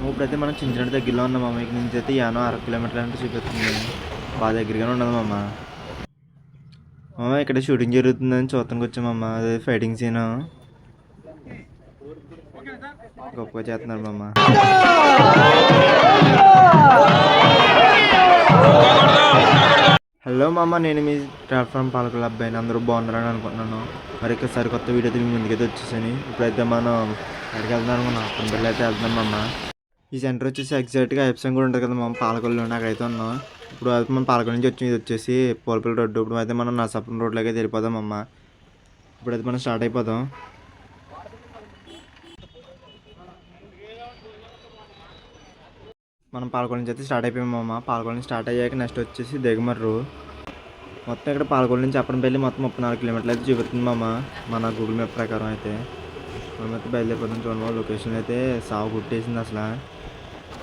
ఇప్పుడైతే మనం చించినాడ దగ్గరలో ఉన్నాం మామ. ఇక్కడ నుంచి అయితే యానో 6 కిలోమీటర్లు అంటే చూపిస్తుంది. బాగా దగ్గరగానే ఉండదు మామ. ఇక్కడ షూటింగ్ జరుగుతుందని చూడటానికి వచ్చామమ్మ. అదే ఫైటింగ్ సీన్ గొప్పగా చేస్తున్నారు మామ. హలో మామ, నేను మీ ప్లాట్ఫామ్ పాలకుల అబ్బాయిని. అందరూ బాగున్నారని అనుకుంటున్నాను. మరి ఒకసారి కొత్త వీడియోతో మీ ముందుకైతే వచ్చేసాను. ఇప్పుడైతే మనం ఎక్కడికి వెళ్దాం అనుకున్నాం, అప్పటికి అయితే వెళ్దాం మామ. ఈ సెంటర్ వచ్చేసి ఎగ్జాక్ట్గా ఐప్సంగ్ కూడా ఉంటుంది కదా మామ, పాలకొల్లులో. అక్కడైతే ఉన్నాం. ఇప్పుడు అయితే మనం పాలకొల్లు నుంచి ఇది వచ్చేసి పోల్పల్లి రోడ్డు. ఇప్పుడు అయితే మనం నరసాపురం రోడ్లోకి అయితే వెళ్ళిపోదాం అమ్మ. ఇప్పుడైతే మనం స్టార్ట్ అయిపోదాం. మనం పాలకొల్లు నుంచి అయితే స్టార్ట్ అయిపోయామమ్మ. పాలకొల్లు నుంచి స్టార్ట్ అయ్యాక నెక్స్ట్ వచ్చేసి దిగమర్రు. మొత్తం ఇక్కడ పాలకొల్లు నుంచి అప్పటికి మొత్తం 34 కిలోమీటర్లు అయితే చూపిస్తుంది మామ, మన గూగుల్ మ్యాప్ ప్రకారం అయితే. మనమైతే బయలుదేరిపోతాం. చూడండి, లొకేషన్ అయితే సాగు కుట్టేసింది అసలు.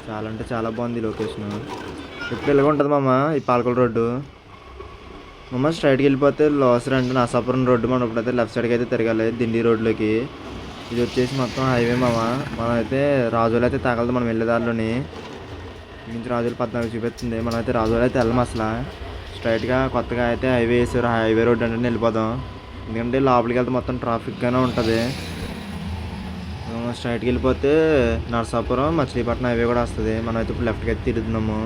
చాలా అంటే చాలా బాగుంది ఈ లొకేషన్. ఇప్పుడు ఇలాగ ఉంటుంది మామ ఈ పాలకొల్లు రోడ్డు. మామ స్ట్రైట్కి వెళ్ళిపోతే లోసర్ అంటే నరసాపురం రోడ్డు. మనం ఇప్పుడైతే లెఫ్ట్ సైడ్కి అయితే తిరగాలి దిండి రోడ్లోకి. ఇది వచ్చేసి మొత్తం హైవే మామ. మనం అయితే రాజోలు అయితే తగలదు మనం వెళ్ళే దారిలోని. నుంచి రాజోలు 14 చూపిస్తుంది. మనం అయితే రాజోలు అయితే వెళ్ళం అసలు. స్ట్రైట్గా కొత్తగా అయితే హైవే వేసారు. హైవే రోడ్ అంటే వెళ్ళిపోదాం. ఎందుకంటే లోపలికి వెళ్తే మొత్తం ట్రాఫిక్గానే ఉంటుంది. స్ట్రైట్కి వెళ్ళిపోతే నరసాపురం మచిలీపట్నం హైవే కూడా వస్తుంది. మనం అయితే ఇప్పుడు లెఫ్ట్కి అయితే తిరుగుతున్నాము.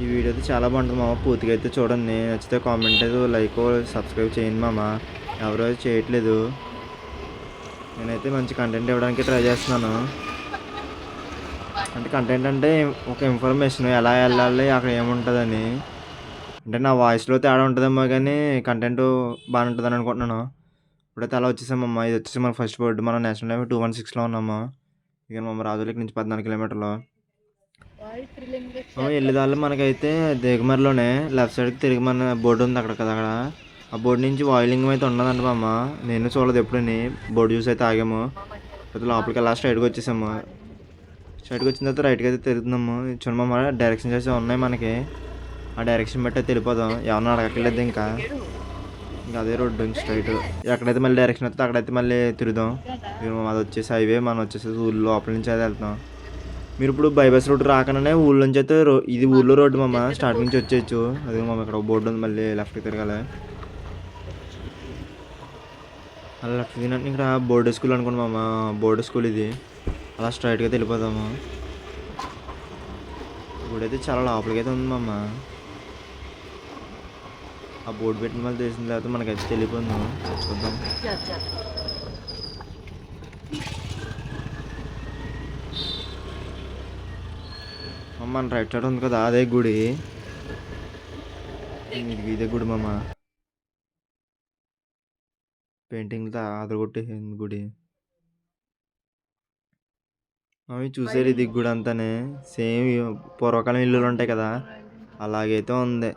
ఈ వీడియో అయితే చాలా బాగుంటుంది మామ, పూర్తిగా అయితే చూడండి. నచ్చితే కామెంట్ అయితే లైక్ సబ్స్క్రైబ్ చేయండి మామ. ఎవరో చేయట్లేదు. నేనైతే మంచి కంటెంట్ ఇవ్వడానికి ట్రై చేస్తున్నాను. అంటే కంటెంట్ అంటే ఒక ఇన్ఫర్మేషన్, ఎలా వెళ్ళాలి, అక్కడ ఏముంటుందని. అంటే నా వాయిస్లో తేడా ఉంటుందేమో కానీ కంటెంట్ బాగానే ఉంటుందని అనుకుంటున్నాను. ఇప్పుడైతే అలా వచ్చేసామమ్మ. ఇది వచ్చేసి మన ఫస్ట్ బోర్డు. మనం నేషనల్ హైవే 216లో ఉన్నాము. ఇక మా రాజులకి నుంచి 14 కిలోమీటర్లు. వెళ్ళేదాళ్ళు మనకైతే దిగమర్లోనే లెఫ్ట్ సైడ్కి తిరిగి మన బోర్డు ఉంది అక్కడ కదా. అక్కడ ఆ బోర్డు నుంచి వాయిలింగ్ అయితే ఉండదంట మామ. నేను చూడలేదు ఎప్పుడని. బోర్డు చూసి అయితే ఆగాము. అయితే లోపలికి వెళ్ళా స్ట్రైట్గా వచ్చేసాము. స్ట్రైట్గా వచ్చిన తర్వాత రైట్కి అయితే తిరుగుతున్నాము. చూడమ్మ, డైరెక్షన్స్ అయితే ఉన్నాయి మనకి. ఆ డైరెక్షన్ బట్టి అయితే వెళ్ళిపోదాం. ఎవరన్నా అడగట్లేదు ఇంకా అదే రోడ్డు ఇంక స్ట్రైట్. ఎక్కడైతే మళ్ళీ డైరెక్షన్ వస్తే అక్కడైతే మళ్ళీ తిరుగుదాం. అది వచ్చేసి హైవే, మనం వచ్చేసి ఊళ్ళో లోపల నుంచి అయితే వెళ్తాం. మీరు ఇప్పుడు బైపాస్ రోడ్డు రాకనే ఊళ్ళో నుంచి అయితే ఇది ఊళ్ళో రోడ్డు మామ. స్టార్ట్ నుంచి వచ్చేయచ్చు. అది మామ ఇక్కడ బోర్డు ఉంది, మళ్ళీ లెఫ్ట్కి తిరగాలి. అలా లెఫ్ట్ తినట్టు ఇక్కడ బోర్డు స్కూల్ అనుకోండి మామ. బోర్డు స్కూల్ ఇది. అలా స్ట్రైట్గా వెళ్ళిపోదాము. ఇప్పుడైతే చాలా లోపలికి అయితే ఉంది మామ. ఆ బోర్డు పెట్టిన మళ్ళీ తెలిసిన తర్వాత మనకైతే వెళ్ళిపోదాం. చూద్దాం. మన రైట్ సైడ్ ఉంది కదా, అదే గుడి. ఇదే గుడి మామ. పెయింటింగ్తో అదరగొట్టేసింది గుడి. అవి చూసారు, ఇది గుడి అంతానే సేమ్ పూర్వకాలం ఇల్లులు ఉంటాయి కదా, అలాగైతే ఉంది.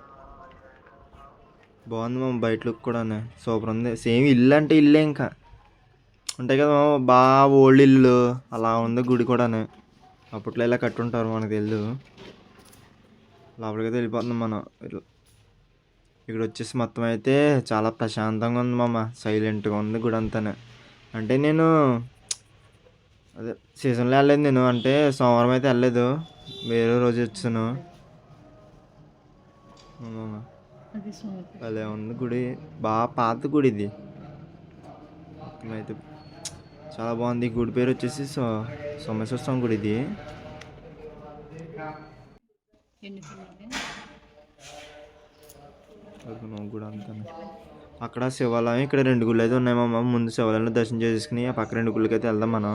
బాగుంది మామ. బయట లుక్ కూడా సూపర్ ఉంది. సేమ్ ఇల్లు అంటే ఇల్లే ఇంకా ఉంటాయి కదా మామ, బాగా ఓల్డ్ ఇల్లు అలా ఉంది గుడి కూడా. అప్పట్లో ఇలా కట్టుంటారు మనకు తెలియదు. లోపలికైతే వెళ్ళిపోతున్నాం మనం. ఇక్కడ వచ్చేసి మొత్తం అయితే చాలా ప్రశాంతంగా ఉంది మామ. సైలెంట్గా ఉంది గుడి అంతానే. అంటే నేను అదే సీజన్లో వెళ్ళలేదు నేను. అంటే సోమవారం అయితే వెళ్ళలేదు, వేరే రోజు వచ్చాను మామ. అదే ఉంది గుడి, బాగా పాత గుడి ఇది. అయితే చాలా బాగుంది. ఈ గుడి పేరు వచ్చేసి సోమేశ్వర స్వామి గుడి ఇది. గుడి అంతా అక్కడ శివాలయం, ఇక్కడ 2 గుళ్ళు అయితే ఉన్నాయి మామ. ముందు శివాలయంలో దర్శనం చేసుకుని ఆ పక్క 2 గుళ్ళకి అయితే వెళ్దాం మనం.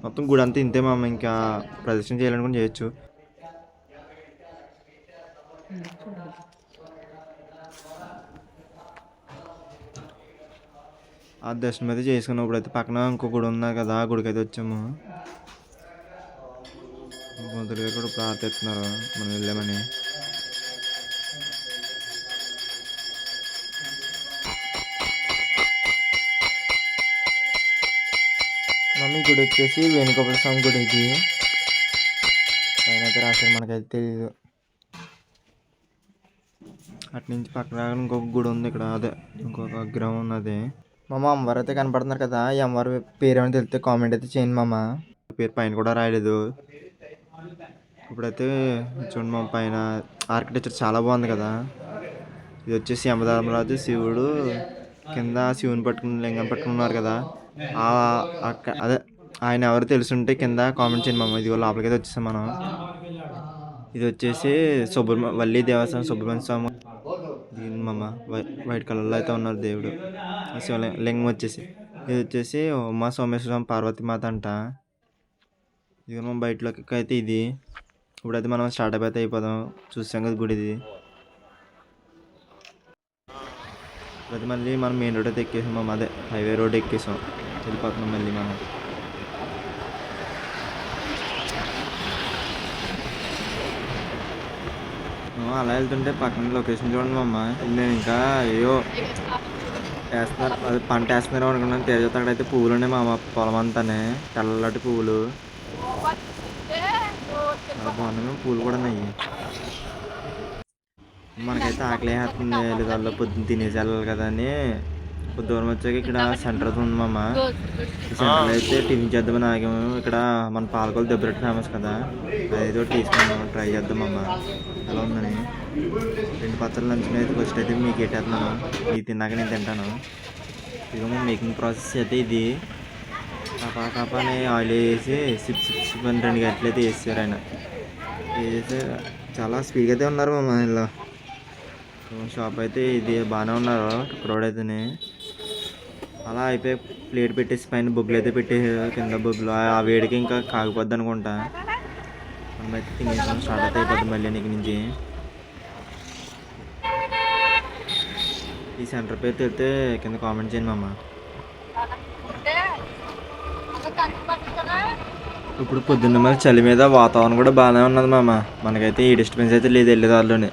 మొత్తం గుడి అంతా ఇంతే మామ. ఇంకా ప్రదర్శన చేయాలనుకుని చేయొచ్చు. ఆ దర్శనం అయితే చేసుకున్నాం. ఇప్పుడైతే పక్కన ఇంకో గుడి ఉంది కదా, ఆ గుడికి అయితే వచ్చాము. మొదలుగా కూడా ప్రార్థిస్తున్నారు మనం వెళ్ళామని. మమ్మీ గుడి వచ్చేసి వేణుగోపాల స్వామి గుడి ఇది. పైన అయితే రాశారు, మనకైతే తెలియదు. ఆ అటు నుంచి పక్కన ఇంకొక గుడి ఉంది ఇక్కడ, అదే ఇంకొక విగ్రహం ఉన్నది మామ. అమ్మవారు అయితే కనపడుతున్నారు కదా, ఈ అమ్మవారి పేరు ఏమైనా తెలిస్తే కామెంట్ అయితే చేయండి మామ. పేరు పైన కూడా రాయలేదు. ఇప్పుడైతే చూడండి మా పైన ఆర్కిటెక్చర్ చాలా బాగుంది కదా. ఇది వచ్చేసి యమధర్మరాజు శివుడు కింద శివుని పట్టుకుని లింగం పట్టుకున్నారు కదా, అదే ఆయన ఎవరు తెలుసుంటే కింద కామెంట్ చేయండి మామ. ఇది లోపలికి అయితే వచ్చేసాం మనం. ఇది వచ్చేసి వల్లి దేవస్థానం సుబ్రహ్మణ్య స్వామి దీని మామ. వైట్ కలర్లో అయితే ఉన్నారు దేవుడు. లింగం వచ్చేసి ఇది వచ్చేసి ఉమా సోమేశ్వర స్వామి పార్వతీ మాత అంట. ఇది మనం బయటలోకి అయితే ఇది. ఇప్పుడైతే మనం స్టార్ట్ అయితే అయిపోదాం. చూసాం కదా గుడి ఇది. ఇప్పుడైతే మళ్ళీ మనం మెయిన్ రోడ్ అయితే ఎక్కేసాం మామ, అదే హైవే రోడ్ ఎక్కేసాం, వెళ్ళిపోతున్నాం మళ్ళీ మనం. అలా వెళ్తుంటే పక్కన లొకేషన్ చూడండి మామ. నేను ఇంకా అయ్యో వేస్తున్నారు, అది పంట వేస్తున్నారు అనుకున్నాను. తేజతో అక్కడైతే పువ్వులు ఉన్నాయి మామ, పొలం అంతానే తెల్లటి పువ్వులు చాలా బాగున్నాయి. పువ్వులు కూడా ఉన్నాయి. మనకైతే ఆకలి వేస్తుంది, లేదా పొద్దున్న తినేసి వెళ్ళాలి కదా అని కొద్ది దూరం వచ్చాక ఇక్కడ సెంటర్ ఉంది మామ. ఈ సెంటర్లో అయితే టిఫిన్ చేద్దామని ఆగాము. ఇక్కడ మన పాలకొల్లు దెబ్బరెట్టు ఫేమస్ కదా, అదేదో తీసుకున్నాము, ట్రై చేద్దాం అమ్మ ఎలా ఉందని. 2 పచ్చళ్ళు నంచుకుని అయితే ఫస్ట్ అయితే మీకు ఎట్టేస్తున్నాను, ఇది తిన్నాక నేను తింటాను. ఇదిగో మేకింగ్ ప్రాసెస్ అయితే ఇది. కాపాని ఆయిల్ వేసి సిప్ అని 2 గంటలు అయితే వేసారు ఆయన. వేసి చాలా స్పీడ్గా అయితే ఉన్నారు మామ. ఇలా షాప్ అయితే ఇది బాగానే ఉన్నారు క్రౌడ్ అయితేనే. అలా అయిపోయి ప్లేట్ పెట్టేసి పైన బొగ్గులు అయితే పెట్టేసారు, కింద బొగ్గులు ఆ వేడికి ఇంకా కాగిపోద్ది అనుకుంటా. మనమైతే తినేసాం, స్టార్ట్ అయితే అయిపోద్ది మళ్ళీ నీకు నుంచి. ఈ సెంటర్ పేరు తెలితే కింద కామెంట్ చేయండి మామ. ఇప్పుడు పొద్దున్న మరి చలి మీద వాతావరణం కూడా బాగానే ఉన్నది మామ. మనకైతే ఈ డిస్టర్బెన్స్ అయితే లేదు, వెళ్ళేదారిలోనే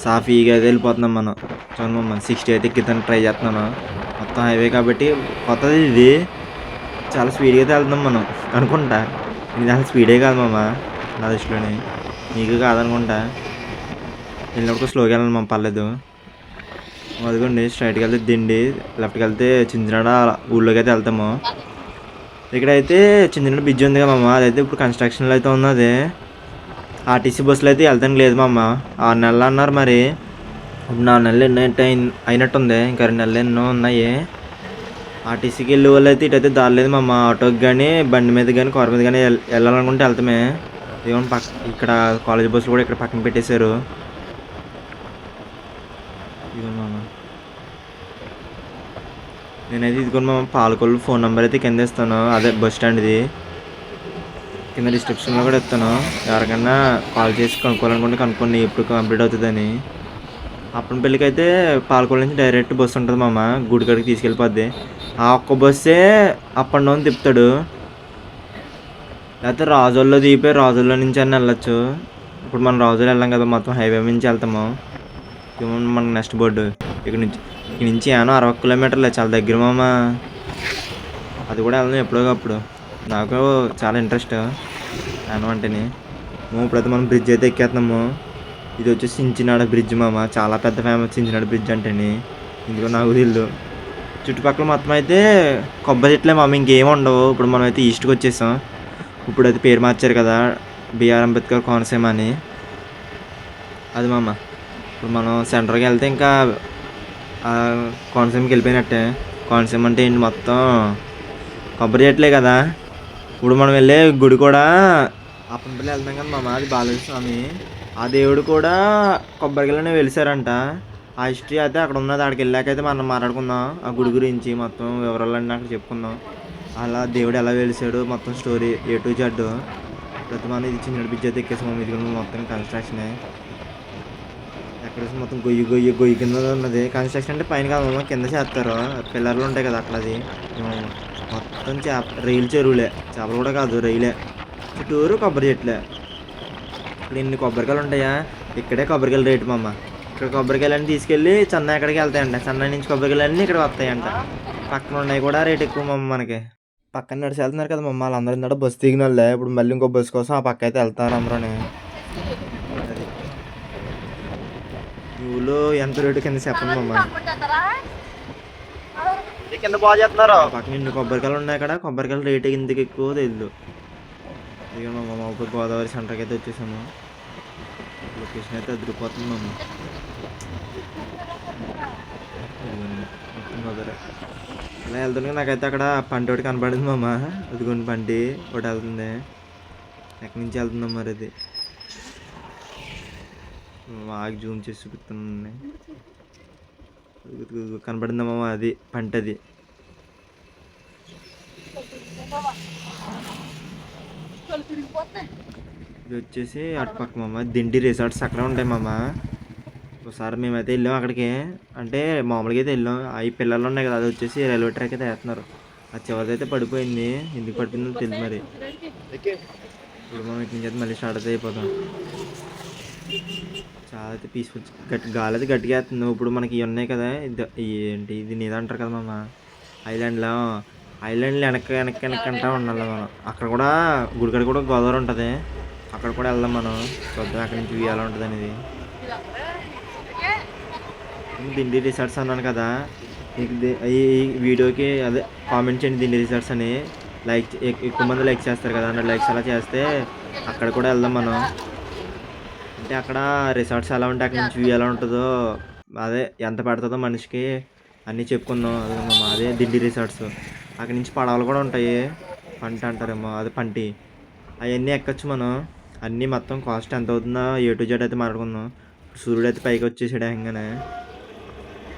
సాఫీగా అయితే వెళ్ళిపోతున్నాం మనం. చూడండి మామ 60 అయితే ఎక్కిద్దానికి ట్రై చేస్తున్నాను. మొత్తం హైవే కాబట్టి కొత్తది ఇది, చాలా స్పీడ్గా అయితే వెళ్తున్నాం మనం అనుకుంటా. ఇది అసలు స్పీడే కాదు మామ నా దృష్టిలోని, నీకు కాదనుకుంటా. వెళ్ళినప్పుడు స్లోగా వెళ్ళాలి మామ, పర్లేదు. అదిగోండి స్ట్రైట్కి వెళ్తే దిండి, లెఫ్ట్కి వెళ్తే చించినాడ ఊళ్ళోకి అయితే వెళ్తాము. ఇక్కడైతే చించినాడ బ్రిడ్జ్ ఉంది కదా మామ, అదైతే ఇప్పుడు కన్స్ట్రక్షన్లో అయితే ఉన్నది. ఆర్టీసీ బస్సులు అయితే వెళ్తానికి లేదు మామ, 6 నెలలు అన్నారు. మరి ఇప్పుడు 4 నెలలు ఎన్నో అయినట్టుంది, ఇంకా 2 నెలలు ఎన్నో ఉన్నాయి. ఆర్టీసీకి వెళ్ళే వాళ్ళు అయితే ఇటైతే దారి లేదు మామ. ఆటోకి కానీ బండి మీద కానీ కారు మీద కానీ వెళ్ళాలనుకుంటే వెళ్తామే. ఏమన్నా ఇక్కడ కాలేజ్ బస్సులు కూడా ఇక్కడ పక్కన పెట్టేశారు. ఇదిగో మామ, నేనైతే ఇదిగోండి మామ పాలకొల్లు ఫోన్ నెంబర్ అయితే కింద ఇస్తాను, అదే బస్ స్టాండ్ ఇది. కింద డిస్క్రిప్షన్లో కూడా ఇస్తాను, ఎవరికైనా కాల్ చేసి కనుక్కోవాలనుకుంటే కనుక్కోండి ఎప్పుడు కంప్లీట్ అవుతుందని. అప్పనపల్లికి అయితే పాలకొల్లు నుంచి డైరెక్ట్ బస్సు ఉంటుంది మామ, గుడికాడికి తీసుకెళ్ళిపోద్ది. ఆ ఒక్క బస్సే అప్ అండ్ డౌన్ తిప్పుతాడు. లేకపోతే రాజోల్లో దిగిపోయి రాజోల్లో నుంచి అని వెళ్ళొచ్చు. ఇప్పుడు మనం రాజోలు వెళ్ళాం కదా, మొత్తం హైవే నుంచి వెళ్తాము. మనకు నెక్స్ట్ బోర్డు ఇక్కడ నుంచి ఏమో 60 కిలోమీటర్లే, చాలా దగ్గర మామ. అది కూడా వెళ్దాం ఎప్పుడోకప్పుడు, నాకు చాలా ఇంట్రెస్ట్ యానం అంటేనే. ఇప్పుడైతే మనం బ్రిడ్జ్ అయితే ఎక్కేస్తున్నాము. ఇది వచ్చేసి చించినాడ బ్రిడ్జ్ మామ, చాలా పెద్ద ఫేమస్ చించినాడ బ్రిడ్జ్ అంటేనే. ఇందులో నాకు తెలియదు. చుట్టుపక్కల మొత్తం అయితే కొబ్బరి చెట్లే మామ, ఇంకేం ఉండవు. ఇప్పుడు మనం అయితే ఈస్ట్కి వచ్చేసాం. ఇప్పుడైతే పేరు మార్చారు కదా, బిఆర్ అంబేద్కర్ కోనసీమ అని, అది మామ. ఇప్పుడు మనం సెంటర్కి వెళ్తే ఇంకా కోనసీమకి వెళ్ళిపోయినట్టే. కోనసీమ అంటే ఏంటి, మొత్తం కొబ్బరి చెట్లే కదా. ఇప్పుడు మనం వెళ్ళే గుడి కూడా అప్పనపల్లి వెళ్తాం కదా మామ, అది బాలయ్య స్వామి. ఆ దేవుడు కూడా కొబ్బరికాయలోనే వెలిసారంట. ఆ హిస్టరీ అయితే అక్కడ ఉన్నది, అక్కడికి వెళ్ళాకైతే మనం మాట్లాడుకుందాం ఆ గుడి గురించి మొత్తం వివరాలన్నీ అక్కడ చెప్పుకుందాం. అలా దేవుడు ఎలా వెలిసాడు మొత్తం స్టోరీ A to Z. ప్రతి మనం ఇది చిన్న బ్రిడ్జ్ అయితే ఎక్కేసాము. ఇది మొత్తం కన్స్ట్రక్షనే. ఎక్కడ మొత్తం గొయ్యి కింద ఉన్నది. కన్స్ట్రక్షన్ అంటే పైన కాదు, కింద చేస్తారు, పిల్లర్లు ఉంటాయి కదా అట్లా. అది మొత్తం రైలు చెరువులే, చేపలు కూడా కాదు రైలే, చుట్టూరు కొబ్బరి చెట్లే. ఇక్కడ ఇన్ని కొబ్బరికాయలు ఉంటాయా, ఇక్కడే కొబ్బరికాయలు రేటు మామ. ఇక్కడ కొబ్బరికాయలన్నీ తీసుకెళ్ళి చెన్నై ఎక్కడికి వెళ్తాయంట, చెన్నై నుంచి కొబ్బరికాయలు అన్నీ ఇక్కడ వస్తాయంట. పక్కన ఉన్నాయి కూడా రేట్ ఎక్కువ మమ్మ. మనకి పక్కన నడిచి వెళ్తున్నారు కదా మమ్మ, వాళ్ళందరూ ఇంత బస్సు దిగిన వాళ్ళే. ఇప్పుడు మళ్ళీ ఇంకో బస్సు కోసం ఆ పక్క అయితే వెళ్తారు అందరూనే. ఈ పూలు ఎంత రేటు కింద చెప్పండి మామ. కింద బాగా చేస్తున్నారు. పక్కన ఇన్ని కొబ్బరికాయలు ఉన్నాయి. అక్కడ కొబ్బరికాయలు రేటు ఎందుకు ఎక్కువ తెలియదు. ఇదిగో మా మహబూబ్ గోదావరి సెంటర్కి అయితే వచ్చేసాము. లొకేషన్ అయితే అదిరిపోతుంది మామ. ఇదిగోండి మొత్తం గోదావరి. ఇలా వెళ్తుండగా నాకైతే అక్కడ పంట ఒకటి కనపడింది మామ. అదిగోండి పంటి ఒకటి వెళ్తుంది. ఎక్కడి నుంచి వెళ్తుందో మరి అది బాగా జూమ్ చేసి చూపిస్తున్నాను. కనపడిందా మామ? అది పంట. అది ఇది వచ్చేసి అటుపక్క మామ దిండి రిసార్ట్స్ అక్కడ ఉంటాయి మామ. ఒకసారి మేమైతే వెళ్ళాం అక్కడికి. అంటే మామూలుగా అయితే వెళ్ళాం. అవి పిల్లలు ఉన్నాయి కదా, అది వచ్చేసి రైల్వే ట్రాక్ అయితే వేస్తున్నారు. ఆ చివరిదైతే పడిపోయింది. ఎందుకు పడిపోయిందో తెలియదు మరి. ఇప్పుడు మనం ఇక్కడి నుంచి అయితే మళ్ళీ స్టార్ట్ అయితే అయిపోతాం. చాలా అయితే పీస్ఫుల్ గాలి అయితే గట్టిగా వేస్తుంది. ఇప్పుడు మనకి ఇవి ఉన్నాయి కదా, ఏంటి దీన్ని ఏదంటారు కదా మామ, ఐలాండ్లో వెనక్కి అంటా ఉండాలి మనం. అక్కడ కూడా గుడికాడ కూడా గోదావరి ఉంటుంది. అక్కడ కూడా వెళ్దాం మనం. చూద్దాం అక్కడి నుంచి వ్యూ ఎలా ఉంటుంది అనేది. దిండి రిసార్ట్స్ అన్నాను కదా, మీకు ఈ వీడియోకి అదే కామెంట్ చేయండి దిండి రిసార్ట్స్ అని. లైక్ ఎక్కువ మంది లైక్ చేస్తారు కదా, 100 లైక్స్ అలా చేస్తే అక్కడ కూడా వెళ్దాం మనం. అంటే అక్కడ రిసార్ట్స్ ఎలా ఉంటే అక్కడ నుంచి వ్యూ ఎలా ఉంటుందో, అదే ఎంత పడుతుందో మనిషికి అన్నీ చెప్పుకుందాం. అదే దిండి రిసార్ట్స్. అక్కడి నుంచి పడవలు కూడా ఉంటాయి. పంట అంటారేమో, అది పంటి. అవన్నీ ఎక్కొచ్చు మనం. అన్నీ మొత్తం కాస్ట్ ఎంత అవుతుందో A to Z అయితే మాట్లాడుకుందాం. సూర్యుడు అయితే పైకి వచ్చేసాడు హంగానే.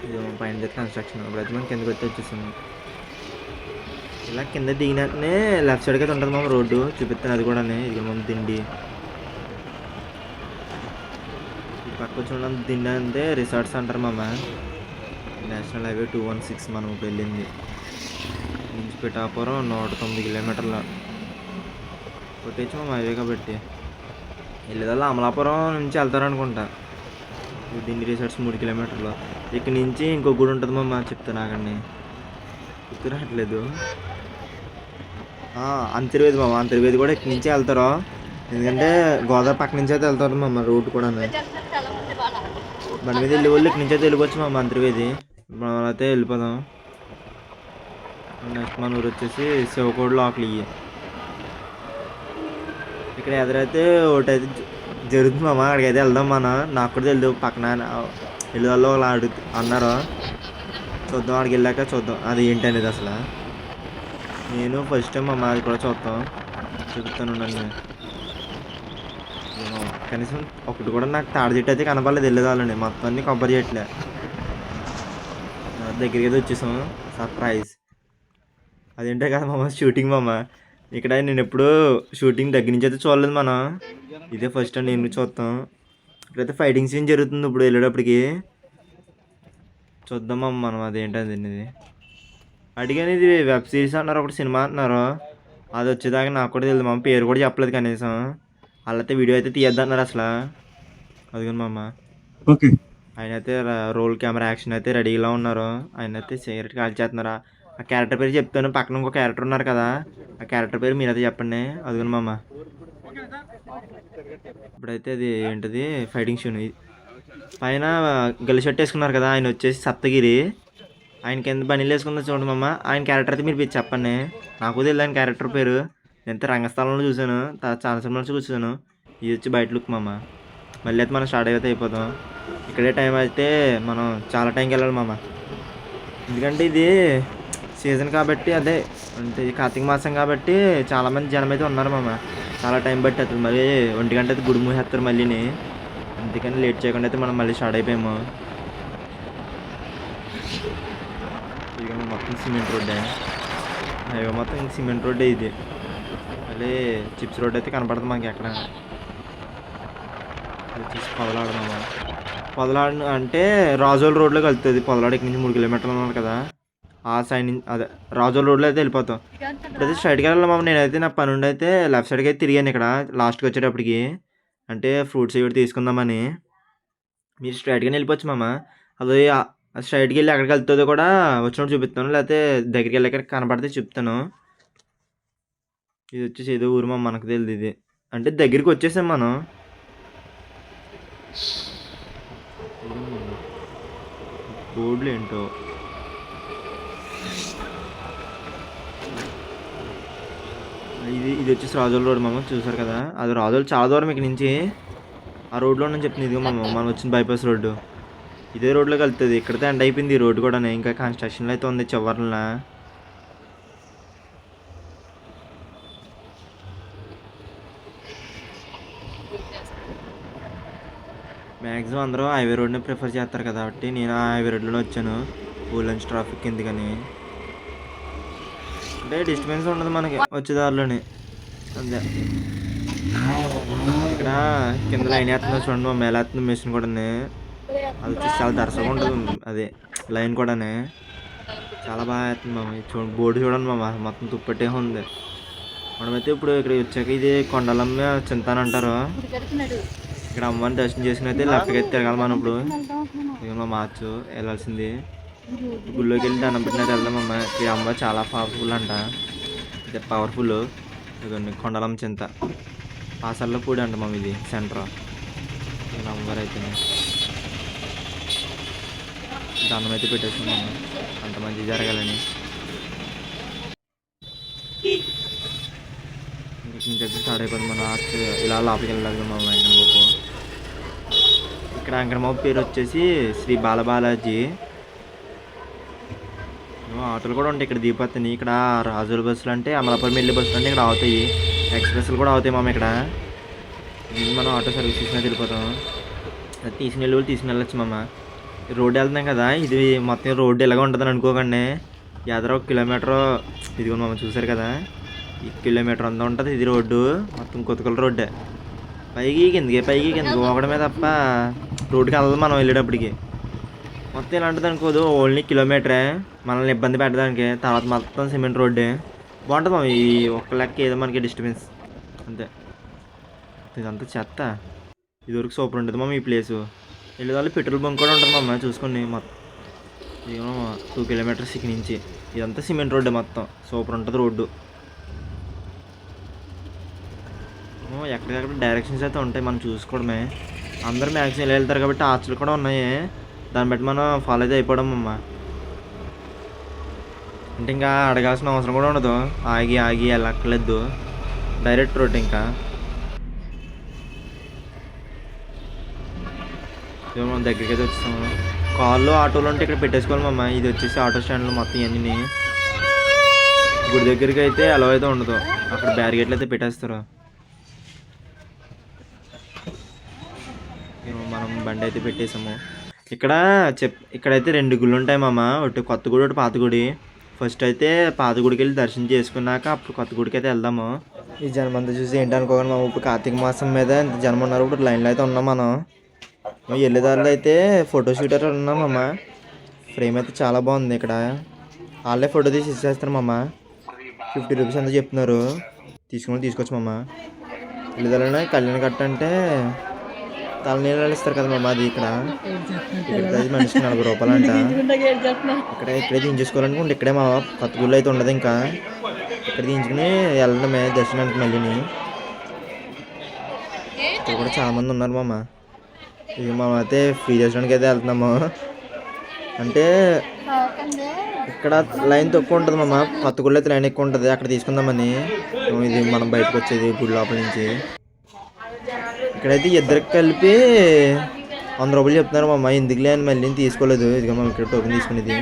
ఇది పైన అయితే కన్స్ట్రక్షన్. ఇప్పుడైతే మనం కిందకి వచ్చి వచ్చేసాము. ఇలా కింద దిగినట్టునే లెఫ్ట్ సైడ్కి అయితే ఉంటుంది మామ రోడ్డు. చూపిస్తాను అది కూడా. ఇది మనం దిండి ఈ పక్క వచ్చి దిండి అంటే రిసార్ట్స్ అంటారు మామ. నేషనల్ హైవే 216 మనం ఇప్పుడు వెళ్ళింది. నుంచి పిఠాపురం 109 కిలోమీటర్ల కొట్టేచ్చు మా హైవే కాబట్టి. వెళ్ళేదల్లా అమలాపురం నుంచి వెళ్తారనుకుంటా. దిండి రిసార్ట్స్ 3 కిలోమీటర్లు. ఇక్కడ నుంచి ఇంకో గుడి ఉంటుంది మామ, చెప్తాను ఆగండి, గుర్తు రావట్లేదు. అంతర్వేది మామ. అంతర్వేది కూడా ఇక్కడి నుంచే వెళ్తారు. ఎందుకంటే గోదావరి పక్క నుంచి అయితే వెళ్తారు మామ. రోడ్డు కూడా బండి మీద వెళ్ళే వాళ్ళు ఇక్కడి నుంచి అయితే వెళ్ళిపోవచ్చు మామ అంతర్వేది. మనం అయితే వెళ్ళిపోదాం. నెక్స్ట్ మన ఊరు వచ్చేసి శివకోడు లోకల్. ఇవి ఇక్కడ ఎదురైతే ఒకటి అయితే జరుగుతుంది మామ. అక్కడికి అయితే వెళ్దాం మనం. నాకు కూడా తెలియదు, పక్కన వెళ్ళే వాళ్ళు అలా అన్నారు. చూద్దాం, అక్కడికి వెళ్ళాక చూద్దాం అది ఏంటి అనేది. అసలు నేను ఫస్ట్ టైం మామ, అది కూడా చూద్దాం, చూపిస్తాను నన్ను. కనీసం ఒకటి కూడా నాకు తాడి చెట్టు అయితే కనపడలేదు వెళ్ళేదాళ్ళని. మొత్తం అన్ని కొబ్బరి చెట్లే. దగ్గరికి అయితే వచ్చేసాం. సర్ప్రైజ్ అదేంటే కదా మామ, షూటింగ్ మామ. ఇక్కడ నేను ఎప్పుడు షూటింగ్ దగ్గర నుంచి అయితే చూడలేదు మనం. ఇదే ఫస్ట్ టైం నేను చూస్తాం. ఇక్కడైతే ఫైటింగ్ సీన్ జరుగుతుంది ఇప్పుడు వెళ్ళేటప్పటికి. చూద్దాం మామ మనం అదేంటది. అడిగాను, ఇది వెబ్ సిరీస్ అన్నారు, ఒకటి సినిమా అంటున్నారు. అది వచ్చేదాకా నాకు కూడా తెలియదు మామ. పేరు కూడా చెప్పలేదు కనీసం. వాళ్ళైతే వీడియో అయితే తీయద్దన్నారు అసలు. అదిగోండి మామ. ఓకే, ఆయన అయితే రోల్ కెమెరా యాక్షన్ అయితే రెడీగా ఉన్నారు. ఆయన అయితే సిగరెట్ కాల్ చేస్తున్నారా. ఆ క్యారెక్టర్ పేరు చెప్తాను. పక్కన ఇంకో క్యారెక్టర్ ఉన్నారు కదా, ఆ క్యారెక్టర్ పేరు మీరైతే చెప్పండి. అదిగోండి మామ. ఇప్పుడైతే అది ఏంటిది ఫైటింగ్ షూన్. పైన గల్లి షర్ట్ వేసుకున్నారు కదా, ఆయన వచ్చేసి సప్తగిరి. ఆయన కింద బనీలు వేసుకుందా చూడండి మామ. ఆయన క్యారెక్టర్ అయితే మీరు చెప్పండి. నాకు తెలియదు ఆయన క్యారెక్టర్ పేరు. నేనైతే రంగస్థలంలో చూశాను, చాలా సినిమాలు చూసాను. ఇది వచ్చి బయట లుక్ మామ. మళ్ళీ అయితే మనం స్టార్ట్ అయితే అయిపోతాం. ఇక్కడే టైం అయితే మనం చాలా టైంకి వెళ్ళాలి మామ. ఎందుకంటే ఇది సీజన్ కాబట్టి, అదే అంటే కార్తీక మాసం కాబట్టి చాలామంది జనం అయితే ఉన్నారు మామ. చాలా టైం బట్టి అవుతుంది. మళ్ళీ 1 గంట అయితే గుడి మూసేస్తారు మళ్ళీని. అందుకని లేట్ చేయకుండా అయితే మనం మళ్ళీ స్టార్ట్ అయిపోయాము. ఇక మొత్తం సిమెంట్ రోడ్డే. హైవే మొత్తం సిమెంట్ రోడ్డే ఇది. మళ్ళీ చిప్స్ రోడ్ అయితే కనపడుతుంది మనకి ఎక్కడ. వచ్చేసి పొదలాడదామా. పొదలాడు అంటే రాజోల్ రోడ్లో కలుతుంది. పొదలాడు ఇక్కడ నుంచి 3 కిలోమీటర్లు ఉన్నారు కదా, ఆ సైడ్ నుంచి అదే రాజోల్ రోడ్లో అయితే వెళ్ళిపోతాం. ఇప్పుడైతే స్ట్రైట్గా వెళ్ళాలి మామ. నేనైతే నా పని ఉండి అయితే లెఫ్ట్ సైడ్కి అయితే తిరిగాను ఇక్కడ లాస్ట్కి వచ్చేటప్పటికి. అంటే ఫ్రూట్స్ ఇవి తీసుకుందామని. మీరు స్ట్రైట్గానే వెళ్ళిపోవచ్చు మామ. అది స్ట్రైట్కి వెళ్ళి ఎక్కడికి వెళ్తుందో కూడా వచ్చినప్పుడు చూపిస్తాను, లేకపోతే దగ్గరికి వెళ్ళాక కనపడితే చెప్తాను. ఇది వచ్చేసి ఏదో ఊరు మామ, మనకు తెలియదు ఇది. అంటే దగ్గరికి వచ్చేసాం మనం. బోర్డులు ఏంటో. ఇది వచ్చేసి రాజోల రోడ్ మామ, చూసారు కదా, అది రాజోలు చాలా దూరం ఇక్కడ నుంచి. ఆ రోడ్లో నేను చెప్తుంది ఇదిగో మామ, మనం వచ్చిన బైపాస్ రోడ్డు ఇదే రోడ్లోకి వెళ్తుంది. ఇక్కడితే ఎండ్ అయిపోయింది ఈ రోడ్డు కూడా, ఇంకా కన్స్ట్రక్షన్లో అయితే ఉంది చివరిన. మ్యాక్సిమం అందరూ హైవే రోడ్ని ప్రిఫర్ చేస్తారు కాబట్టి నేను ఆ హైవే రోడ్లోనే వచ్చాను, ఊళ్ళంచి ట్రాఫిక్ ఎందుకని. అంటే డిస్టర్బెన్స్ ఉండదు మనకి వచ్చేదారిలోని, అంతే. ఇక్కడ కింద లైన్ వేస్తుందో చూడండి, మా మేళ వేస్తుంది మెషిన్ కూడా, అది వచ్చేసి చాలా దర్శగా ఉంటుంది. అదే లైన్ కూడా చాలా బాగా వేస్తుంది మామ. చూడండి బోర్డు చూడండి మామ, మొత్తం తుప్పట్టే ఉంది. మనమైతే ఇప్పుడు ఇక్కడ వచ్చాక ఇది కొండలమ్మ చింత అని అంటారు. ఇక్కడ అమ్మని దర్శనం చేసుకుని అయితే లెఫ్ట్కి అయితే తిరగాలి మనం. ఇప్పుడు ఇక మార్చు వెళ్ళాల్సింది, గుళ్ళోకి వెళ్ళి దండం పెట్టినట్టు వెళ్దామమ్మ. ఈ అమ్మ చాలా పవర్ఫుల్ అంట, అంటే పవర్ఫుల్. ఇదిగోండి కొండలమ్మ చింత పాసల్లో పూడి అంట మమ్మ, ఇది సెంటర్. ఇలా అమ్మవారు అయితే దండం అయితే పెట్టేసుకున్నాము, అంత మంచి జరగాలని. ఇంకైతే స్టార్ట్ అయిపోయింది మన ఆర్చ్. ఇలా లోపలికి వెళ్ళాలి మా వెంకటబాబు. ఇక్కడ వెంకటబాబు పేరు వచ్చేసి శ్రీ బాలబాలాజీ. ఆటోలు కూడా ఉంటాయి ఇక్కడ దీపత్తిని. ఇక్కడ రాజుల బస్సులు అంటే అమలాపురం వెళ్ళే బస్సులు అంటే ఇక్కడ అవుతాయి, ఎక్స్ప్రెస్లు కూడా అవుతాయి మామ ఇక్కడ. ఇది మనం ఆటో సర్వీస్ తీసుకుని వెళ్ళిపోతాం, అది తీసుకుని వెళ్ళొచ్చు మామ. రోడ్డు వెళ్తున్నాం కదా, ఇది మొత్తం రోడ్డు ఇలాగ ఉంటుందని అనుకోకండి. ఎదర 1 కిలోమీటర్ ఇదిగో మామ, చూసారు కదా, ఈ కిలోమీటర్ అంతా ఉంటుంది ఇది రోడ్డు, మొత్తం కొత్తకల రోడ్డే. పైకి కిందకి ఒకడమే తప్ప రోడ్డుకి వెళ్ళదు మనం వెళ్ళేటప్పటికి. మొత్తం ఇలా ఉంటుంది అనుకోదు, ఓన్లీ కిలోమీటరే మనల్ని ఇబ్బంది పెట్టడానికి. తర్వాత మొత్తం సిమెంట్ రోడ్డే బాగుంటుంది మామ. ఈ ఒక్క లెక్క ఏదో మనకి డిస్టర్బెన్స్ అంతే. ఇదంతా చెత్త. ఇదివరకు సూపర్ ఉంటుంది మామ ఈ ప్లేసు. వెళ్ళేదాళ్ళు పెట్రోల్ బంక్ కూడా ఉంటుంది మామ, చూసుకోండి. మొత్తం ఇదేమో 2 కిలోమీటర్స్ ఇక్కడి నుంచి. ఇదంతా సిమెంట్ రోడ్డే మొత్తం, సూపర్ ఉంటుంది రోడ్డు. ఎక్కడికక్కడ డైరెక్షన్స్ అయితే ఉంటాయి, మనం చూసుకోవడమే. అందరూ మ్యాక్సిమం ఇలా వెళ్తారు కాబట్టి ఆర్చులు కూడా ఉన్నాయి, దాన్ని బట్టి మనం ఫాలో అయితే అయిపోవడం అమ్మ. అంటే ఇంకా అడగాల్సిన అవసరం కూడా ఉండదు, ఆగి వెళ్ళక్కర్లేదు, డైరెక్ట్ రోడ్. ఇంకా మనం దగ్గరికి అయితే వచ్చేస్తాము. కార్లు ఆటోలు ఉంటే ఇక్కడ పెట్టేసుకోవాలి అమ్మ. ఇది వచ్చేసి ఆటో స్టాండ్లు మొత్తం ఇవన్నీ. గుడి దగ్గరికి అయితే అలవ్ అయితే ఉండదు, అక్కడ బ్యారిగేట్లు అయితే పెట్టేస్తారు. మనం బండి అయితే పెట్టేసాము. ఇక్కడైతే 2 గుళ్ళు ఉంటాయి మామ, ఒకటి కొత్త గుడి ఒకటి పాత గుడి. ఫస్ట్ అయితే పాత గుడికి వెళ్ళి దర్శనం చేసుకున్నాక అప్పుడు కొత్త గుడికి అయితే వెళ్దాము. ఈ జనమంతా చూసి ఏంటి అనుకోకండి మామ, ఇప్పుడు కార్తీక మాసం మీద ఇంత జనం ఉన్నారు. ఇప్పుడు లైన్లో అయితే ఉన్నాం మనం. వెళ్ళేదారిలో అయితే ఫోటో షూటర్ ఉన్నాం మామ. ఫ్రేమ్ అయితే చాలా బాగుంది. ఇక్కడ వాళ్ళే ఫోటో తీసి ఇచ్చేస్తారు మామ. 50 రూపీస్ అంతా చెప్తున్నారు, తీసుకొచ్చు మామ. వెళ్ళేదారిలోనే కళ్యాణ కట్ట అంటే తలనీళ్ళు ఇస్తారు కదా మామ, అది ఇక్కడ మనిషికి 40 రూపాయలు అంట. ఇక్కడే దించేసుకోవాలనుకుంటే ఇక్కడే మా కొత్త గుళ్ళు అయితే ఉండదు, ఇంకా ఇక్కడ దించుకుని వెళ్ళడమే దర్శనానికి. మళ్ళీని ఇక్కడ కూడా చాలా మంది ఉన్నారు మామ. ఇక మేము అయితే ఫ్రీ దర్శనానికి అయితే వెళ్తున్నాము. అంటే ఇక్కడ లైన్ తక్కువ ఉంటుంది మామ, కొత్త గుళ్ళు అయితే లైన్ ఎక్కువ ఉంటుంది, అక్కడ తీసుకుందామని. ఇది మనం బయటకు వచ్చేది గుడి లోపల నుంచి. ఇక్కడైతే ఇద్దరికి కలిపి 100 రూపాయలు చెప్తున్నారు మా అమ్మాయి, ఎందుకులే అని మళ్ళీ తీసుకోలేదు. ఇదిగా మనం ఇక్కడ టోకెన్ తీసుకునేది.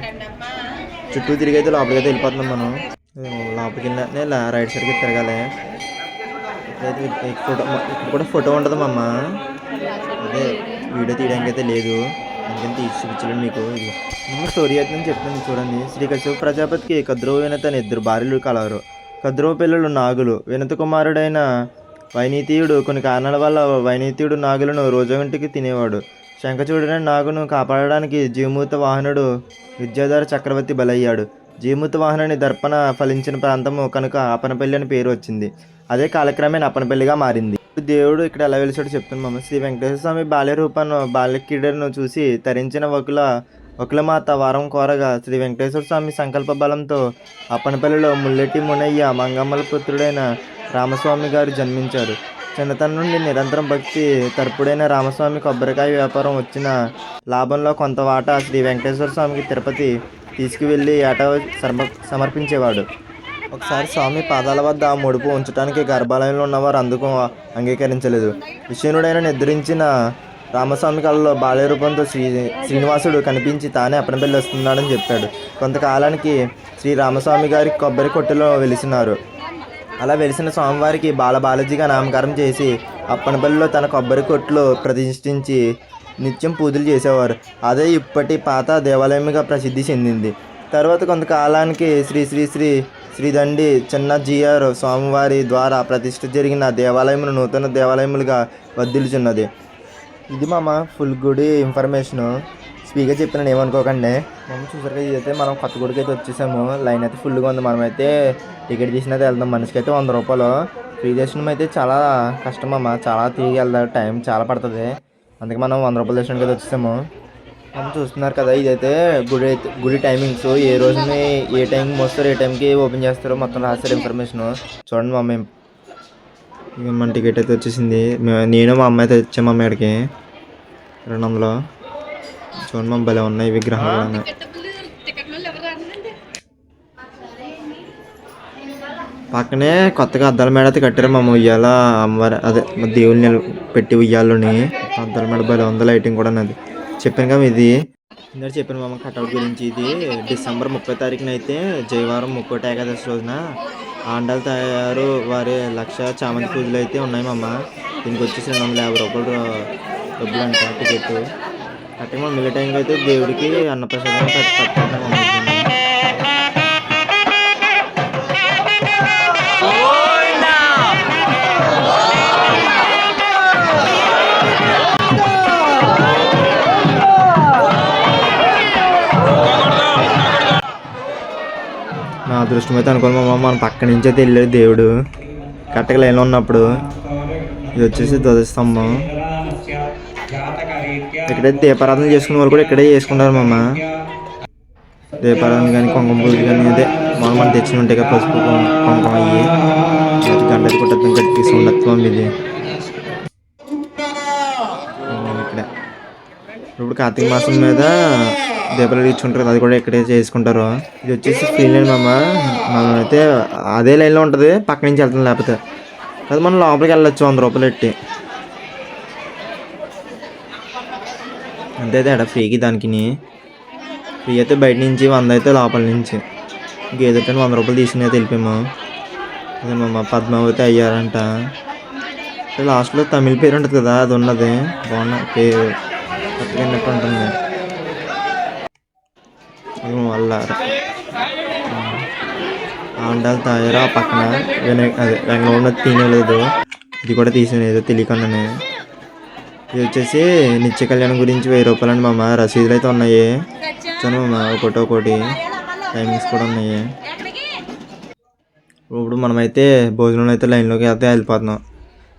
చుట్టూ తిరిగి అయితే లోపలికి అయితే వెళ్ళిపోతున్నాం మనం. లోపలికి వెళ్ళిన రైట్ సైడ్కి తిరగాలి. ఇక్కడైతే ఇక్కడ కూడా ఫోటో ఉంటుంది మా అమ్మ, అదే వీడియో తీయడానికి అయితే లేదు, అందుకని తీసి చూపించలేదు మీకు. ఇది స్టోరీ అయితే నేను చెప్తాను చూడండి. శ్రీ కశ్యప ప్రజాపతికి కద్రవ వినత అని 2 భార్యలు కలరు. కద్రవ పిల్లలు నాగులు. వినత కుమారుడైన వైనీతీయుడు కొన్ని కారణాల వల్ల వైనీతీయుడు నాగులను రోజొంటికి తినేవాడు. శంఖచూడని నాగును కాపాడడానికి జీమూత వాహనుడు విద్యాధర చక్రవర్తి బలయ్యాడు. జీమూత వాహనుని దర్పణ ఫలించిన ప్రాంతము కనుక అప్పనపల్లి అని పేరు వచ్చింది. అదే కాలక్రమేణా అప్పనపల్లిగా మారింది. దేవుడు ఇక్కడ ఎలా వెలిసాడో చెప్తున్నాము. శ్రీ వెంకటేశ్వర స్వామి బాల్యక్రీడను చూసి తరించిన వకులమాత వారం కోరగా శ్రీ వెంకటేశ్వర స్వామి సంకల్ప బలంతో అప్పనపల్లిలో ముల్లెట్టి మునయ్య మంగమ్మల పుత్రుడైన రామస్వామి గారు జన్మించారు. చిన్నతనం నుండి నిరంతరం భక్తి తరపుడైన రామస్వామి కొబ్బరికాయ వ్యాపారం వచ్చిన లాభంలో కొంత వాటా శ్రీ వెంకటేశ్వర స్వామికి తిరుపతి తీసుకువెళ్ళి ఏటా సమర్పించేవాడు. ఒకసారి స్వామి పాదాల వద్ద ఆ ముడుపు ఉంచడానికి గర్భాలయంలో ఉన్నవారు అందుకు అంగీకరించలేదు. విష్ణుడైన నిద్రించిన రామస్వామి కళలో బాల్య రూపంతో శ్రీనివాసుడు కనిపించి తానే అప్పనపల్లి వస్తున్నాడని చెప్పాడు. కొంతకాలానికి శ్రీ రామస్వామి గారి కొబ్బరి కొట్టులో వెలిసినారు. అలా వెలిసిన స్వామివారికి బాలబాలాజీగా నామకరణం చేసి అప్పనపల్లిలో తన కొబ్బరి కొట్లు ప్రతిష్ఠించి నిత్యం పూజలు చేసేవారు. అదే ఇప్పటి పాత దేవాలయంగా ప్రసిద్ధి చెందింది. తర్వాత కొంతకాలానికి శ్రీ శ్రీ శ్రీ శ్రీదండి చిన్నజీఆర్ స్వామివారి ద్వారా ప్రతిష్ఠ జరిగిన దేవాలయమును నూతన దేవాలయములుగా వర్ధిల్లుచున్నది. ఇది మామ ఫుల్ గుడి ఇన్ఫర్మేషను. స్పీకర్ చెప్పిన ఏమనుకోకండి. మనం చూసారు కదా, ఇదైతే మనం కొత్త గుడికి అయితే వచ్చేసాము. లైన్ అయితే ఫుల్గా ఉంది. మనమైతే టికెట్ తీసినైతే వెళ్దాం. మనిషికి అయితే 100 రూపాయలు. ఫ్రీ దర్శనం అయితే చాలా కష్టం అమ్మ, చాలా తిరిగి వెళ్దాం, టైం చాలా పడుతుంది. అందుకే మనం 100 రూపాయల దర్శనానికి అయితే వచ్చేసాము. మనం చూస్తున్నారు కదా, ఇదైతే గుడి టైమింగ్స్, ఏ రోజుని ఏ టైంకి మోస్తారు, ఏ టైంకి ఓపెన్ చేస్తారో మొత్తం రాస్తారు ఇన్ఫర్మేషన్. చూడండి మా మేము ఇక మన టికెట్ అయితే వచ్చేసింది. నేను మా అమ్మాయి అయితే వచ్చాము. మా అమ్మాయికి 200. చూడండి మా భలే ఉన్నాయి విగ్రహాలు. పక్కనే కొత్తగా అద్దాల మేడ అయితే కట్టారు మా ఉయ్యాల అమ్మవారి, అదే దేవుని పెట్టి ఉయ్యాలని. అద్దాల మేడ భలే ఉంది. లైటింగ్ కూడా అది చెప్పాను కదా. ఇది ఇందాక చెప్పాను మామ కట్అవుట్ గురించి. ఇది డిసెంబర్ 30 తారీఖున అయితే జయవారం ముక్కోటి ఏకాదశి రోజున ఆండాల తయారు వారి 1,00,000 చామంతి పూజలు అయితే ఉన్నాయి మామ. దీనికి వచ్చేసి 250 రూపాయలు డబ్బులు అంట టికెట్. కరెక్ట్గా మనం మిగిలిన టైంలో అయితే దేవుడికి అన్నప్రసాదం పెట్టాము. నా అదృష్టం అయితే అనుకోవాలి మామ, మన పక్క నుంచి అయితే వెళ్ళాడు దేవుడు. కరెక్ట్గా లైన్లో ఉన్నప్పుడు. ఇది వచ్చేసి ధ్వజస్తంభం. ఇక్కడైతే దీపారాధన చేసుకునే వాళ్ళు కూడా ఇక్కడే చేసుకుంటారు మామ. దీపారాధన కానీ కుంకుమ పూజ కానీ అదే మనం తెచ్చిన ఉంటాయి కదా, పసుపు కుంకుమ అయ్యి గంట కొట్టడం గట్టి ఉండత్వం. ఇది ఇక్కడ ఇప్పుడు కార్తీక మాసం మీద దీపాలు ఇచ్చుకుంటారు కదా, అది కూడా ఇక్కడే చేసుకుంటారు. ఇది వచ్చేసి ఫ్రీ లైన్ మామ. మనం అయితే అదే లైన్లో ఉంటుంది, పక్క నుంచి వెళ్తాం. లేకపోతే అది మనం లోపలికి వెళ్ళొచ్చు 100 రూపాయలు పెట్టి. అంతే తేడా ఫ్రీకి దానికి. ఫ్రీ అయితే బయట నుంచి, 100 అయితే లోపల నుంచి. ఇంకేదైతే 100 రూపాయలు తీసుకుని అయితే వెళ్ళిపోయాము. అదే మామ పద్మావతి అయ్యారంట. లాస్ట్లో తమిళ పేరు ఉంటుంది కదా, అది ఉన్నది. బాగున్న పేరు కొత్తగా ఉంటుంది. వల్ల ఆండాలు తయారు ఆ పక్కన అదే వెంగళ తినలేదు. ఇది కూడా తీసినది తెలియకుండానే. ఇది వచ్చేసి నిత్య కళ్యాణం గురించి 1000 రూపాయలు అండి మామ. రసీదులు అయితే ఉన్నాయి చూడండి మామ, ఒకటి టైమింగ్స్ కూడా ఉన్నాయి. ఇప్పుడు మనమైతే భోజనం అయితే లైన్లోకి అయితే వెళ్ళిపోతున్నాం.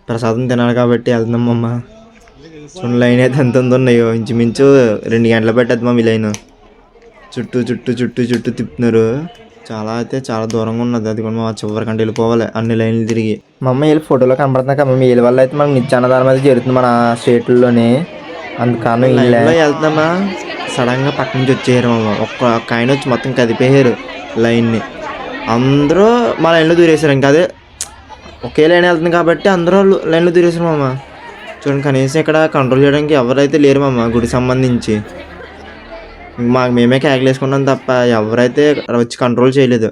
ప్రసాదం తినాలి కాబట్టి వెళ్తున్నాం మామ. చూడండి లైన్ అయితే ఎంత ఉన్నాయో, ఇంచుమించు 2 గంటలు పెట్టద్దు మా ఈ లైన్. చుట్టూ చుట్టూ చుట్టూ చుట్టూ తిప్పుతున్నారు. చాలా అయితే చాలా దూరంగా ఉన్నది. అది కూడా మా చివరికంటే వెళ్ళిపోవాలి అన్ని లైన్లు తిరిగి. మా అమ్మ వీళ్ళు ఫోటోలో కనబడుతుంది కదా, వీళ్ళ వల్ల అయితే మనకు నిత్యాన్నదానం అయితే జరుగుతుంది మన స్టేట్లోనే. అందుకని వెళ్తున్నామా, సడన్గా పక్క నుంచి వచ్చేయారు మామ. ఒక్క ఆయన వచ్చి మొత్తం కదిపేయారు లైన్ని. అందరూ మా లైన్లో దూరేశారు. ఇంకా అదే ఒకే లైన్ వెళ్తుంది కాబట్టి అందరూ లైన్లో దూరేశారు మామ. చూడండి, కనీసం ఇక్కడ కంట్రోల్ చేయడానికి ఎవరైతే లేరు మామ గుడికి సంబంధించి. మాకు మేమే కేకలేసుకున్నాం తప్ప ఎవరైతే వచ్చి కంట్రోల్ చేయలేదు.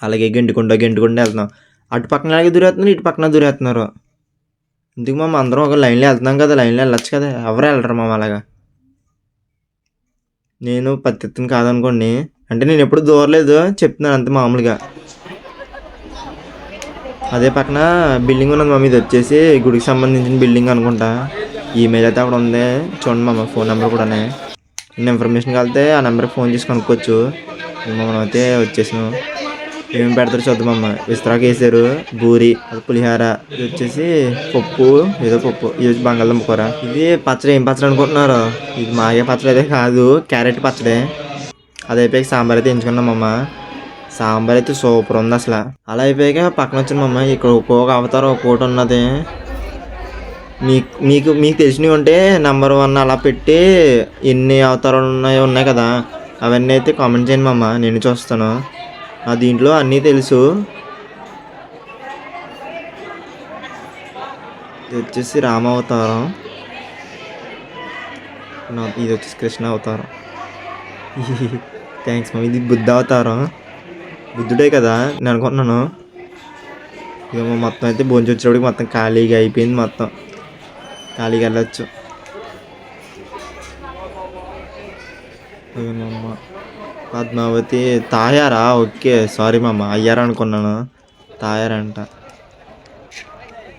అలాగే గెంటుకుంటూ వెళ్తున్నాం. అటు పక్కన అలాగే దూరేస్తున్నారు, ఇటు పక్కన దూరేస్తున్నారు. ఎందుకు మామ, అందరం ఒక లైన్లో వెళ్తున్నాం కదా, లైన్లో వెళ్ళొచ్చు కదా. ఎవరు వెళ్ళరు మామ అలాగా. నేను పత్తిని కాదనుకోండి, అంటే నేను ఎప్పుడు దూరలేదు, చెప్తున్నాను అంతే మామూలుగా. అదే పక్కన బిల్డింగ్ ఉన్నది మామ. ఇది వచ్చేసి గుడికి సంబంధించిన బిల్డింగ్ అనుకుంటా. ఈమెయిల్ అయితే అక్కడ ఉంది చూడండి మామ. ఫోన్ నెంబర్ కూడా ఇన్ఫర్మేషన్ కలితే ఆ నెంబర్కి ఫోన్ చేసి కనుక్కోవచ్చు. మనం అయితే వచ్చేసాం. ఏమేమి పెడతారు చూద్దామమ్మ. విస్తరాకు వేసారు, బూరి, పులిహార, ఇది వచ్చేసి పప్పు, ఏదో పప్పు, ఇది వచ్చి బంగాళదుంప కూర. ఇది పచ్చడి. ఏం పచ్చడి అనుకుంటున్నారు? ఇది మాగే పచ్చడి అయితే కాదు, క్యారెట్ పచ్చడి. అది అయిపోయి సాంబార్ అయితే ఎంచుకున్నామమ్మ. సాంబార్ అయితే సూపర్ ఉంది అసలు. అలా అయిపోయాక పక్కన వచ్చిన మమ్మ ఇక్కడ ఒక్కొక్క అవతారం ఒక్కోటి ఉన్నది. మీకు తెలిసినవి ఉంటే నెంబర్ 1 అలా పెట్టి ఎన్ని అవతారాలు ఉన్నాయి కదా, అవన్నీ అయితే కామెంట్ చేయండి మమ్మ, నేను చూస్తాను. దీంట్లో అన్నీ తెలుసు. ఇది వచ్చేసి రామ అవతారం, ఇది వచ్చేసి కృష్ణ అవతారం. Thanks mummy. ఇది బుద్ధ అవతారం, బుద్ధుడే కదా నేను అనుకుంటున్నాను. ఇదేమో మొత్తం అయితే భోంచి వచ్చేటప్పటికి మొత్తం ఖాళీగా అయిపోయింది, మొత్తం ఖాళీగా వెళ్ళచ్చు. అమ్మ పద్మావతి తాయారా? ఓకే సారీ మమ్మ, అయ్యారా అనుకున్నాను, తాయారంట.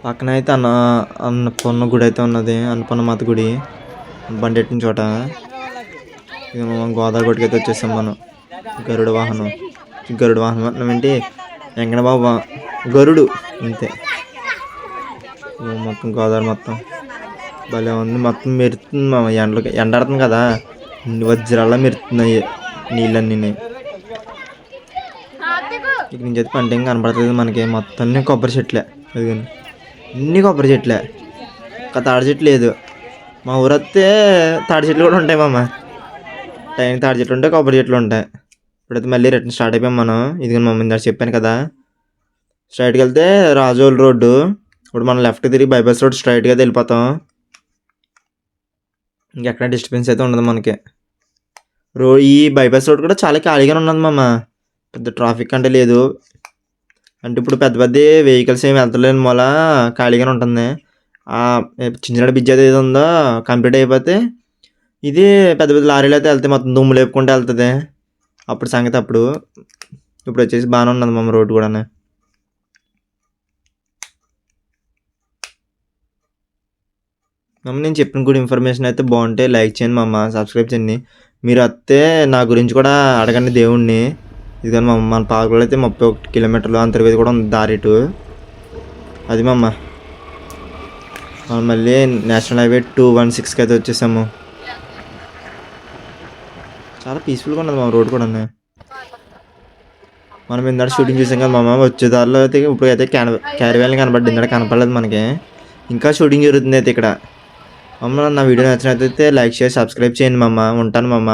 పక్కన అయితే అన్నపూర్ణ గుడి అయితే ఉన్నది, అన్నపూర్ణ మాత గుడి బండి ఎట్టిన చోట. ఇదేమో గోదావరి గుడికి అయితే వచ్చేసాం మనం. గరుడ వాహనం ఏంటి, వెంకటబాబు గరుడు అంతే. మొత్తం గోదావరి మొత్తం భలే ఉంది, మొత్తం మెరుతుంది మా ఎండాడుతుంది కదా, వజ్రాల్లో మెరుతున్నాయి నీళ్ళన్నీ. ఇక నుంచి అయితే పంట ఏం కనపడుతుంది మనకి, మొత్తం కొబ్బరి చెట్లే. అదిగోండి అన్ని కొబ్బరి చెట్లే, ఒక తాడి చెట్టు లేదు. మా ఊరు వస్తే తాడి చెట్లు కూడా ఉంటాయి మామ, టైం తాడి చెట్లు ఉంటాయి, కొబ్బరి చెట్లు ఉంటాయి. ఇప్పుడైతే మళ్ళీ రిటర్న్ స్టార్ట్ అయిపోయాం మనం. ఇదిగో మమ్మీ ఇందాక చెప్పాను కదా, స్ట్రైట్కి వెళ్తే రాజోల్ రోడ్డు. ఇప్పుడు మనం లెఫ్ట్ తిరిగి బైపాస్ రోడ్ స్ట్రైట్గా వెళ్ళిపోతాం. ఇంకెక్కడ డిస్టర్బెన్స్ అయితే ఉండదు మనకి. ఈ బైపాస్ రోడ్ కూడా చాలా ఖాళీగానే ఉన్నది మామ, పెద్ద ట్రాఫిక్ అంటే లేదు. అంటే ఇప్పుడు పెద్ద పెద్ద వెహికల్స్ ఏమి వెళ్తలేని మూల ఖాళీగానే ఉంటుంది. చిన్న బ్రిడ్జ్ అయితే ఏది ఉందో కంప్లీట్ అయిపోతే ఇది పెద్ద పెద్ద లారీలు అయితే వెళ్తాయి, మొత్తం దుమ్ము లేపుకుంటూ వెళ్తుంది. అప్పుడు సంగతి అప్పుడు. ఇప్పుడు వచ్చేసి బాగానే ఉన్నది మామ రోడ్డు కూడా. మమ్మ నేను చెప్పిన గుడ్ ఇన్ఫర్మేషన్ అయితే బాగుంటే లైక్ చేయండి మమ్మ, సబ్స్క్రైబ్ చేయండి. మీరు వస్తే నా గురించి కూడా అడగండి దేవుణ్ణి. ఇదిగో మమ్మ మన పార్కులో అయితే 31 కిలోమీటర్లు అంతర్వేది కూడా ఉంది దారిటు. అది మమ్మ మనం మళ్ళీ నేషనల్ హైవే 216కి అయితే వచ్చేసాము. చాలా పీస్ఫుల్గా ఉన్నది మా రోడ్ కూడా. మనం ఇందాక షూటింగ్ చేసాం కదా మామ, వచ్చే దారిలో అయితే ఇప్పుడు అయితే క్యారీవ్యాన్ కనపడ్డది, ఇందాక కనపడలేదు మనకి. ఇంకా షూటింగ్ జరుగుతుంది అయితే ఇక్కడ. మమ్మ నా వీడియో నచ్చినట్లయితే లైక్ చేసి సబ్స్క్రైబ్ చేయండి మమ్మ. ఉంటాను మమ్మ.